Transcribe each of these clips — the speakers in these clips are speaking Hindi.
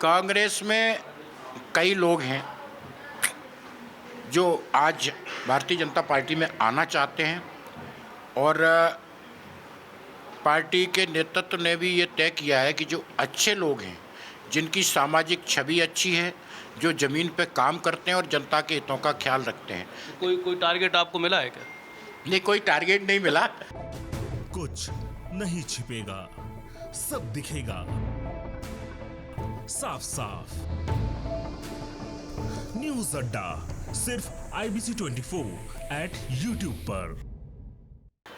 कांग्रेस में कई लोग हैं जो आज भारतीय जनता पार्टी में आना चाहते हैं और पार्टी के नेतृत्व ने भी ये तय किया है कि जो अच्छे लोग हैं, जिनकी सामाजिक छवि अच्छी है, जो ज़मीन पे काम करते हैं और जनता के हितों का ख्याल रखते हैं। कोई टारगेट आपको मिला है क्या? नहीं, कोई टारगेट नहीं मिला। कुछ नहीं छिपेगा, सब दिखेगा साफ साफ। न्यूज अड्डा सिर्फ IBC 24 यूट्यूब पर।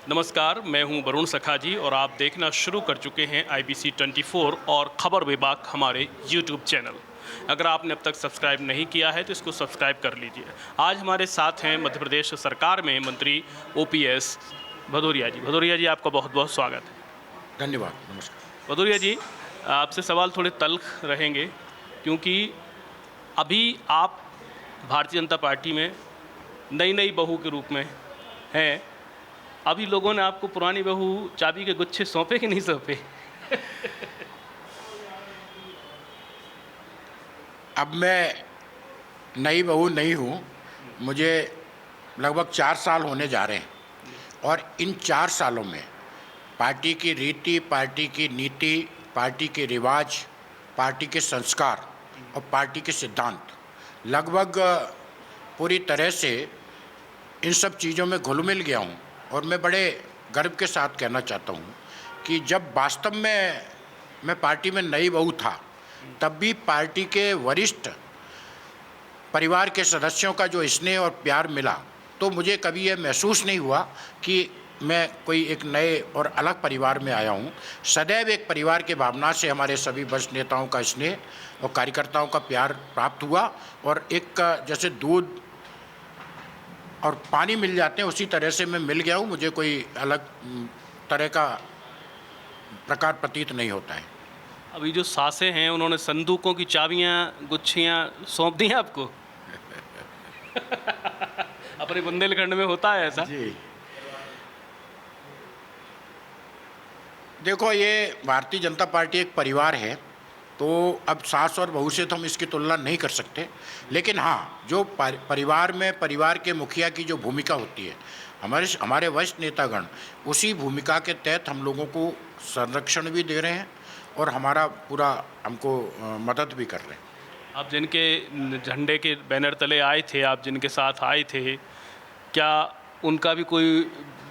नमस्कार, मैं हूं वरुण सखा जी और आप देखना शुरू कर चुके हैं IBC 24 और खबर विभाग हमारे यूट्यूब चैनल। अगर आपने अब तक सब्सक्राइब नहीं किया है तो इसको सब्सक्राइब कर लीजिए। आज हमारे साथ हैं मध्य प्रदेश सरकार में मंत्री OPS भदौरिया जी। भदौरिया जी, आपका बहुत बहुत स्वागत है। धन्यवाद, नमस्कार। भदौरिया जी, आपसे सवाल थोड़े तल्ख रहेंगे क्योंकि अभी आप भारतीय जनता पार्टी में नई बहू के रूप में हैं। अभी लोगों ने आपको पुरानी बहू चाबी के गुच्छे सौंपे कि नहीं सौंपे? अब मैं नई बहू नहीं हूँ, मुझे लगभग 4 साल होने जा रहे हैं और इन 4 सालों में पार्टी की रीति, पार्टी की नीति, पार्टी के रिवाज, पार्टी के संस्कार और पार्टी के सिद्धांत लगभग पूरी तरह से इन सब चीज़ों में घुल मिल गया हूँ। और मैं बड़े गर्व के साथ कहना चाहता हूँ कि जब वास्तव में मैं पार्टी में नई बहू था, तब भी पार्टी के वरिष्ठ परिवार के सदस्यों का जो स्नेह और प्यार मिला, तो मुझे कभी ये महसूस नहीं हुआ कि मैं कोई एक नए और अलग परिवार में आया हूँ। सदैव एक परिवार के भावना से हमारे सभी वरिष्ठ नेताओं का स्नेह और कार्यकर्ताओं का प्यार प्राप्त हुआ और एक जैसे दूध और पानी मिल जाते हैं उसी तरह से मैं मिल गया हूँ। मुझे कोई अलग तरह का प्रकार प्रतीत नहीं होता है। अभी जो सासें हैं उन्होंने संदूकों की चाबियां गुच्छियां सौंप दी हैं आपको? अपने बुंदेलखंड में होता है ऐसा? जी, देखो, ये भारतीय जनता पार्टी एक परिवार है, तो अब सास और बहू से तो हम इसकी तुलना नहीं कर सकते। लेकिन हाँ, जो परिवार में परिवार के मुखिया की जो भूमिका होती है, हमारे वरिष्ठ नेतागण उसी भूमिका के तहत हम लोगों को संरक्षण भी दे रहे हैं और हमारा पूरा हमको मदद भी कर रहे हैं। आप जिनके झंडे के बैनर तले आए थे, आप जिनके साथ आए थे, क्या उनका भी कोई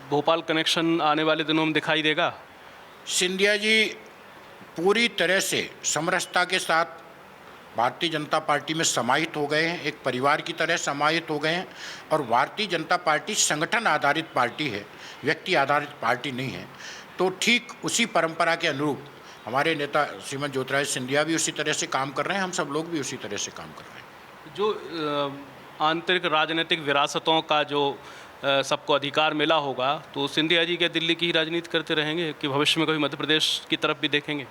भोपाल कनेक्शन आने वाले दिनों में दिखाई देगा? सिंधिया जी पूरी तरह से समरसता के साथ भारतीय जनता पार्टी में समाहित हो गए हैं, एक परिवार की तरह समाहित हो गए हैं। और भारतीय जनता पार्टी संगठन आधारित पार्टी है, व्यक्ति आधारित पार्टी नहीं है। तो ठीक उसी परंपरा के अनुरूप हमारे नेता श्रीमती ज्योतिरादित्य सिंधिया भी उसी तरह से काम कर रहे हैं, हम सब लोग भी उसी तरह से काम कर रहे हैं। जो आंतरिक राजनीतिक विरासतों का जो सबको अधिकार मिला होगा, तो सिंधिया जी क्या दिल्ली की ही राजनीति करते रहेंगे कि भविष्य में कभी मध्य प्रदेश की तरफ भी देखेंगे?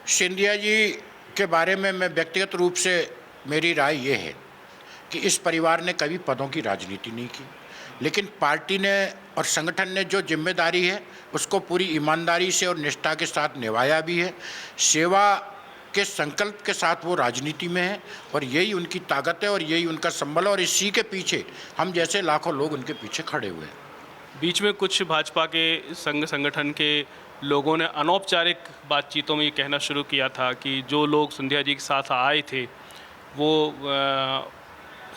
सिंधिया जी के बारे में मैं व्यक्तिगत रूप से मेरी राय ये है कि इस परिवार ने कभी पदों की राजनीति नहीं की, लेकिन पार्टी ने और संगठन ने जो जिम्मेदारी है उसको पूरी ईमानदारी से और निष्ठा के साथ निभाया भी है। सेवा के संकल्प के साथ वो राजनीति में है और यही उनकी ताकत है और यही उनका संबल है और इसी के पीछे हम जैसे लाखों लोग उनके पीछे खड़े हुए हैं। बीच में कुछ भाजपा के संगठन के लोगों ने अनौपचारिक बातचीतों में ये कहना शुरू किया था कि जो लोग सिंधिया जी के साथ आए थे वो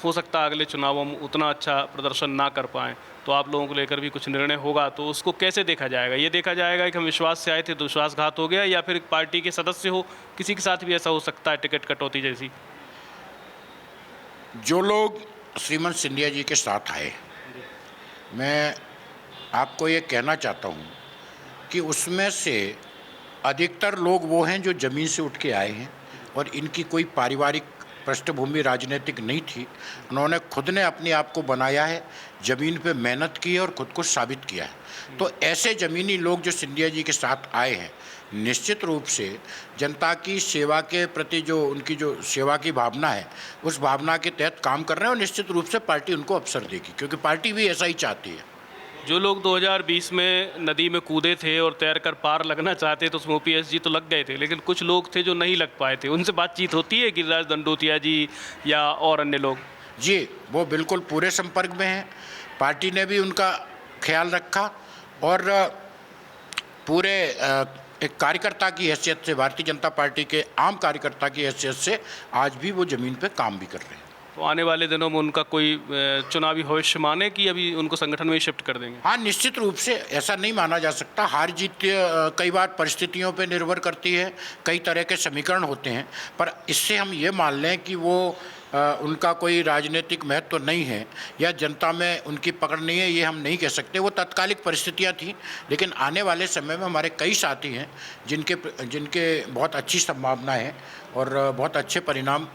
हो सकता है अगले चुनावों में उतना अच्छा प्रदर्शन ना कर पाएँ, तो आप लोगों को लेकर भी कुछ निर्णय होगा, तो उसको कैसे देखा जाएगा? ये देखा जाएगा कि हम विश्वास से आए थे तो विश्वासघात हो गया, या फिर पार्टी के सदस्य हो किसी के साथ भी ऐसा हो सकता है टिकट कटौती जैसी? जो लोग श्रीमती सिंधिया जी के साथ आए, मैं आपको ये कहना चाहता हूँ कि उसमें से अधिकतर लोग वो हैं जो ज़मीन से उठ के आए हैं और इनकी कोई पारिवारिक पृष्ठभूमि राजनीतिक नहीं थी। उन्होंने खुद ने अपने आप को बनाया है, ज़मीन पे मेहनत की है और खुद को साबित किया है। तो ऐसे ज़मीनी लोग जो सिंधिया जी के साथ आए हैं, निश्चित रूप से जनता की सेवा के प्रति जो उनकी जो सेवा की भावना है, उस भावना के तहत काम कर रहे हैं और निश्चित रूप से पार्टी उनको अवसर देगी, क्योंकि पार्टी भी ऐसा ही चाहती है। जो लोग 2020 में नदी में कूदे थे और तैर कर पार लगना चाहते तो उसमें ओपीएस जी तो लग गए थे, लेकिन कुछ लोग थे जो नहीं लग पाए थे। उनसे बातचीत होती है गिरिराज दंडोतिया जी या और अन्य लोग? जी, वो बिल्कुल पूरे संपर्क में हैं। पार्टी ने भी उनका ख्याल रखा और पूरे एक कार्यकर्ता की हैसियत से, भारतीय जनता पार्टी के आम कार्यकर्ता की हैसियत से आज भी वो ज़मीन पे काम भी कर रहे हैं। तो आने वाले दिनों में उनका कोई चुनावी भविष्य माने कि अभी उनको संगठन में ही शिफ्ट कर देंगे? हाँ, निश्चित रूप से ऐसा नहीं माना जा सकता। हार जीत कई बार परिस्थितियों पे निर्भर करती है, कई तरह के समीकरण होते हैं, पर इससे हम ये मान लें कि वो उनका कोई राजनीतिक महत्व तो नहीं है या जनता में उनकी पकड़ नहीं है, ये हम नहीं कह सकते। वो तात्कालिक परिस्थितियाँ थी, लेकिन आने वाले समय में हमारे कई साथी हैं जिनके बहुत अच्छी संभावना है और बहुत अच्छे परिणाम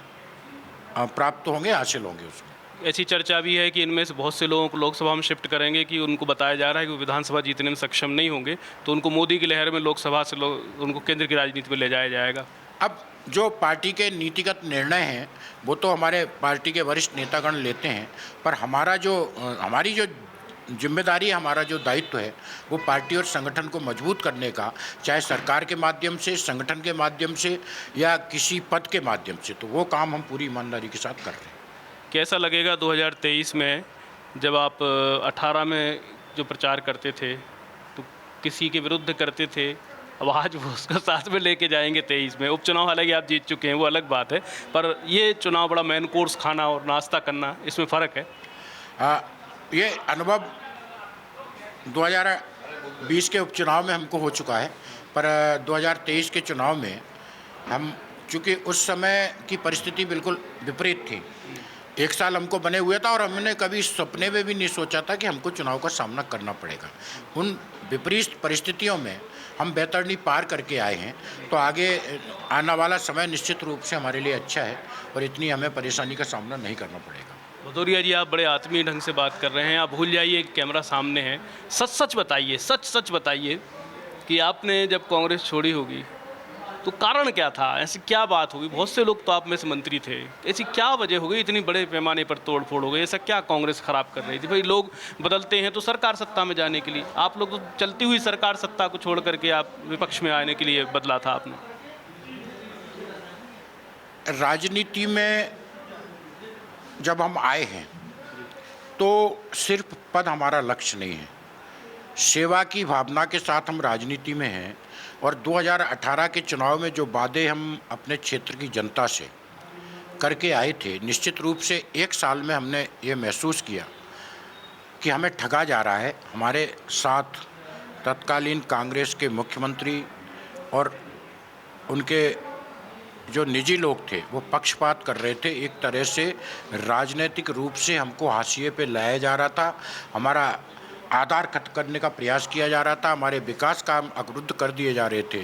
प्राप्त होंगे, हासिल होंगे उसमें। ऐसी चर्चा भी है कि इनमें से बहुत से लोगों को लोकसभा में शिफ्ट करेंगे कि उनको बताया जा रहा है कि वो विधानसभा जीतने में सक्षम नहीं होंगे, तो उनको मोदी की लहर में लोकसभा से उनको केंद्र की राजनीति में ले जाया जाएगा। अब जो पार्टी के नीतिगत निर्णय हैं वो तो हमारे पार्टी के वरिष्ठ नेतागण लेते हैं, पर हमारी जो जिम्मेदारी, हमारा जो दायित्व है वो पार्टी और संगठन को मजबूत करने का, चाहे सरकार के माध्यम से, संगठन के माध्यम से या किसी पद के माध्यम से, तो वो काम हम पूरी ईमानदारी के साथ कर रहे हैं। कैसा लगेगा 2023 में जब आप 18 में जो प्रचार करते थे तो किसी के विरुद्ध करते थे, अब आज वो उसका साथ में लेके जाएंगे 23 में? उपचुनाव हालांकि आप जीत चुके हैं, वो अलग बात है, पर ये चुनाव बड़ा मेन कोर्स खाना और नाश्ता करना, इसमें फ़र्क है। ये अनुभव 2020 के उपचुनाव में हमको हो चुका है, पर 2023 के चुनाव में हम, चूँकि उस समय की परिस्थिति बिल्कुल विपरीत थी, एक साल हमको बने हुए था और हमने कभी सपने में भी नहीं सोचा था कि हमको चुनाव का सामना करना पड़ेगा। उन विपरीत परिस्थितियों में हम बेहतरनी पार करके आए हैं, तो आगे आने वाला समय निश्चित रूप से हमारे लिए अच्छा है और इतनी हमें परेशानी का सामना नहीं करना पड़ेगा। भदौरिया जी, आप बड़े आत्मीय ढंग से बात कर रहे हैं, आप भूल जाइए कि कैमरा सामने है। सच सच बताइए, सच बताइए कि आपने जब कांग्रेस छोड़ी होगी तो कारण क्या था? ऐसी क्या बात होगी? बहुत से लोग तो आप में से मंत्री थे, ऐसी क्या वजह हो गई इतनी बड़े पैमाने पर तोड़ फोड़ हो गई? ऐसा क्या कांग्रेस खराब कर रही थी? भाई लोग बदलते हैं तो सरकार सत्ता में जाने के लिए, आप लोग तो चलती हुई सरकार सत्ता को छोड़ करके आप विपक्ष में आने के लिए बदला था आपने। राजनीति में जब हम आए हैं तो सिर्फ पद हमारा लक्ष्य नहीं है, सेवा की भावना के साथ हम राजनीति में हैं। और 2018 के चुनाव में जो वादे हम अपने क्षेत्र की जनता से करके आए थे, निश्चित रूप से एक साल में हमने ये महसूस किया कि हमें ठगा जा रहा है। हमारे साथ तत्कालीन कांग्रेस के मुख्यमंत्री और उनके जो निजी लोग थे वो पक्षपात कर रहे थे। एक तरह से राजनीतिक रूप से हमको हाशिए पे लाया जा रहा था, हमारा आधार खत्म करने का प्रयास किया जा रहा था, हमारे विकास काम अवरुद्ध कर दिए जा रहे थे।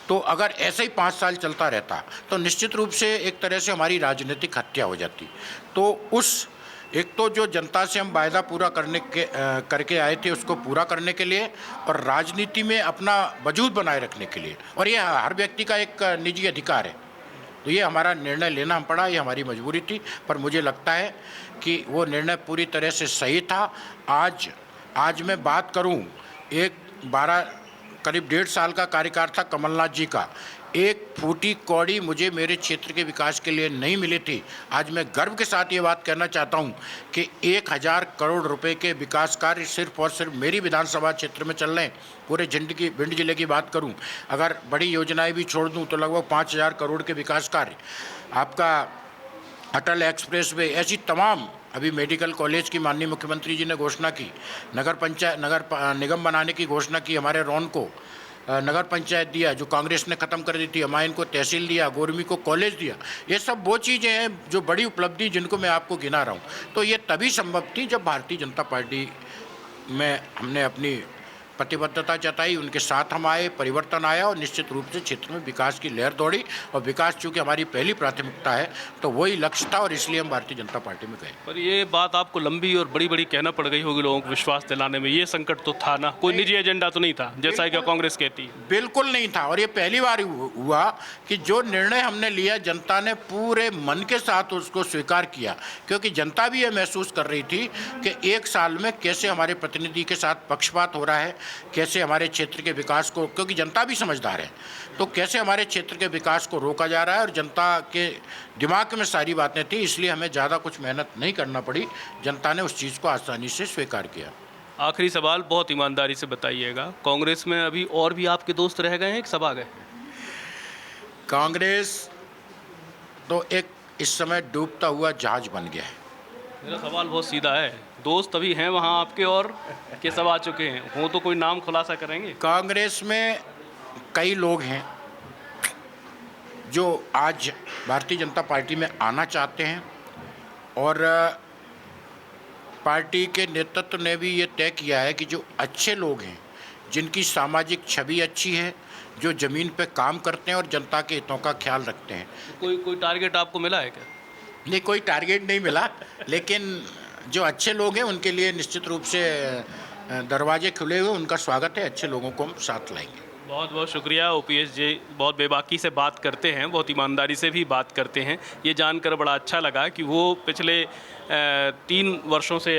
तो अगर ऐसे ही 5 साल चलता रहता तो निश्चित रूप से एक तरह से हमारी राजनीतिक हत्या हो जाती। तो उस एक तो जो जनता से हम वायदा पूरा करके आए थे उसको पूरा करने के लिए और राजनीति में अपना वजूद बनाए रखने के लिए, और ये हर व्यक्ति का एक निजी अधिकार है, तो ये हमारा निर्णय लेना हम पड़ा, ये हमारी मजबूरी थी। पर मुझे लगता है कि वो निर्णय पूरी तरह से सही था। आज मैं बात करूं, करीब 1.5 साल का कार्यकाल था कमलनाथ जी का, एक फूटी कौड़ी मुझे मेरे क्षेत्र के विकास के लिए नहीं मिली थी। आज मैं गर्व के साथ ये बात कहना चाहता हूँ कि 1000 करोड़ रुपए के विकास कार्य सिर्फ और सिर्फ मेरी विधानसभा क्षेत्र में चल रहे हैं। पूरे भिंड जिले की बात करूँ, अगर बड़ी योजनाएं भी छोड़ दूँ तो लगभग 5000 करोड़ के विकास कार्य, आपका अटल एक्सप्रेस वे, ऐसी तमाम, अभी मेडिकल कॉलेज की माननीय मुख्यमंत्री जी ने घोषणा की, नगर निगम बनाने की घोषणा की, हमारे रौन को नगर पंचायत दिया जो कांग्रेस ने ख़त्म कर दी थी, हमायन को तहसील दिया, गोरमी को कॉलेज दिया। ये सब वो चीज़ें हैं जो बड़ी उपलब्धि जिनको मैं आपको गिना रहा हूँ। तो ये तभी संभव थी जब भारतीय जनता पार्टी में हमने अपनी प्रतिबद्धता जताई, उनके साथ हम आए, परिवर्तन आया और निश्चित रूप से क्षेत्र में विकास की लहर दौड़ी। और विकास चूँकि हमारी पहली प्राथमिकता है तो वही लक्ष्य था और इसलिए हम भारतीय जनता पार्टी में गए। पर ये बात आपको लंबी और बड़ी बड़ी कहना पड़ गई होगी लोगों को विश्वास दिलाने में, ये संकट तो था ना, कोई निजी एजेंडा तो नहीं था जैसा कि कांग्रेस कहती है। बिल्कुल नहीं था और ये पहली बार हुआ कि जो निर्णय हमने लिया जनता ने पूरे मन के साथ उसको स्वीकार किया, क्योंकि जनता भी ये महसूस कर रही थी कि एक साल में कैसे हमारे प्रतिनिधि के साथ पक्षपात हो रहा है, कैसे हमारे क्षेत्र के विकास को, क्योंकि जनता भी समझदार है, तो कैसे हमारे क्षेत्र के विकास को रोका जा रहा है। और जनता के दिमाग में सारी बातें थी, इसलिए हमें ज़्यादा कुछ मेहनत नहीं करना पड़ी, जनता ने उस चीज़ को आसानी से स्वीकार किया। आखिरी सवाल, बहुत ईमानदारी से बताइएगा, कांग्रेस में अभी और भी आपके दोस्त रह गए हैं कि सब आ गए? कांग्रेस तो एक इस समय डूबता हुआ जहाज बन गया है। मेरा सवाल बहुत सीधा है, दोस्त अभी हैं वहाँ आपके और के सब आ चुके हैं, हो तो कोई नाम खुलासा करेंगे? कांग्रेस में कई लोग हैं जो आज भारतीय जनता पार्टी में आना चाहते हैं और पार्टी के नेतृत्व ने भी ये तय किया है कि जो अच्छे लोग हैं, जिनकी सामाजिक छवि अच्छी है, जो ज़मीन पे काम करते हैं और जनता के हितों का ख्याल रखते हैं। कोई टारगेट आपको मिला है क्या? नहीं, कोई टारगेट नहीं मिला, लेकिन जो अच्छे लोग हैं उनके लिए निश्चित रूप से दरवाजे खुले हुए, उनका स्वागत है, अच्छे लोगों को हम साथ लाएंगे। बहुत बहुत शुक्रिया। ओपीएस जी बहुत बेबाकी से बात करते हैं, बहुत ईमानदारी से भी बात करते हैं। ये जानकर बड़ा अच्छा लगा कि वो पिछले 3 वर्षों से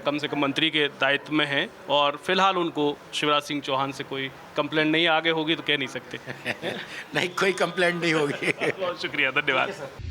कम मंत्री के दायित्व में हैं और फिलहाल उनको शिवराज सिंह चौहान से कोई कंप्लेंट नहीं, आगे होगी तो कह नहीं सकते। नहीं, कोई कंप्लेंट नहीं होगी। बहुत शुक्रिया, धन्यवाद।